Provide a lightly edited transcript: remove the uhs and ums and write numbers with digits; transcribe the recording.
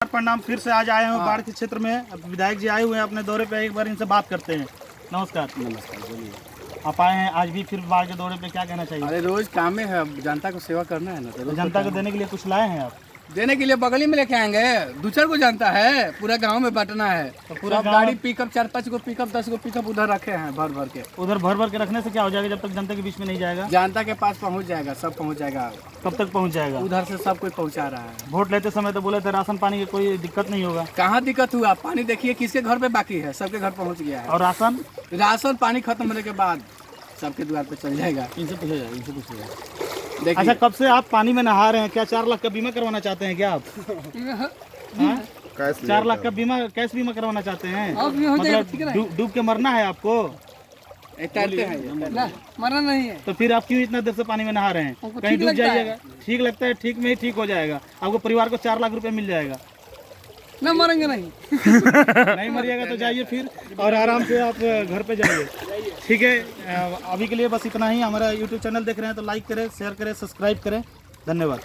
प्रणाम। फिर से आज आए हैं बाढ़ के क्षेत्र में। विधायक जी आए हुए हैं अपने दौरे पे, एक बार इनसे बात करते हैं। नमस्कार। नमस्कार, बोलिए। आप आए हैं आज भी फिर बाढ़ के दौरे पे, क्या कहना चाहिए? अरे रोज काम में है, जनता को सेवा करना है ना। तो जनता को देने के लिए कुछ लाए हैं आप? देने के लिए बगली में लेके आएंगे। दूसर को जानता है, पूरा गांव में बांटना है। तो पूरा गाड़ी पिकअप 4-5 गो पिकअप 10 गो पिकअप उधर रखे हैं भर भर के। उधर भर भर के रखने से क्या हो जाएगा? जब तक जनता के बीच में नहीं जाएगा, जनता के पास पहुंच जाएगा, सब पहुंच जाएगा। कब तक पहुंच जाएगा? उधर से सब कोई पहुंचा रहा है। वोट लेते समय तो बोले थे राशन पानी की कोई दिक्कत नहीं होगा। कहाँ दिक्कत हुआ? पानी देखिए किसके घर पे बाकी है, सबके घर पहुँच गया है। और राशन पानी खत्म होने के बाद सबके द्वार पे चल जाएगा। इनसे पूछेगा। देखिए, अच्छा, कब से आप पानी में नहा रहे हैं? क्या 4 लाख का बीमा करवाना चाहते हैं क्या आप? हाँ? 4 लाख का बीमा, कैश बीमा करवाना चाहते हैं? मतलब डूब के मरना है आपको? तैरते हैं ये। मरना नहीं है। तो फिर आप क्यों इतना देर से पानी में नहा रहे हैं? कहीं डूब जाइएगा। ठीक लगता है, ठीक में ही ठीक हो जाएगा। आपको परिवार को 4 लाख रुपए मिल जाएगा। ना मरेंगे नहीं। नहीं मरिएगा तो जाइए फिर, और आराम से आप घर पे जाइए। ठीक है, अभी के लिए बस इतना ही। हमारा YouTube चैनल देख रहे हैं तो लाइक करें, शेयर करें, सब्सक्राइब करें। धन्यवाद।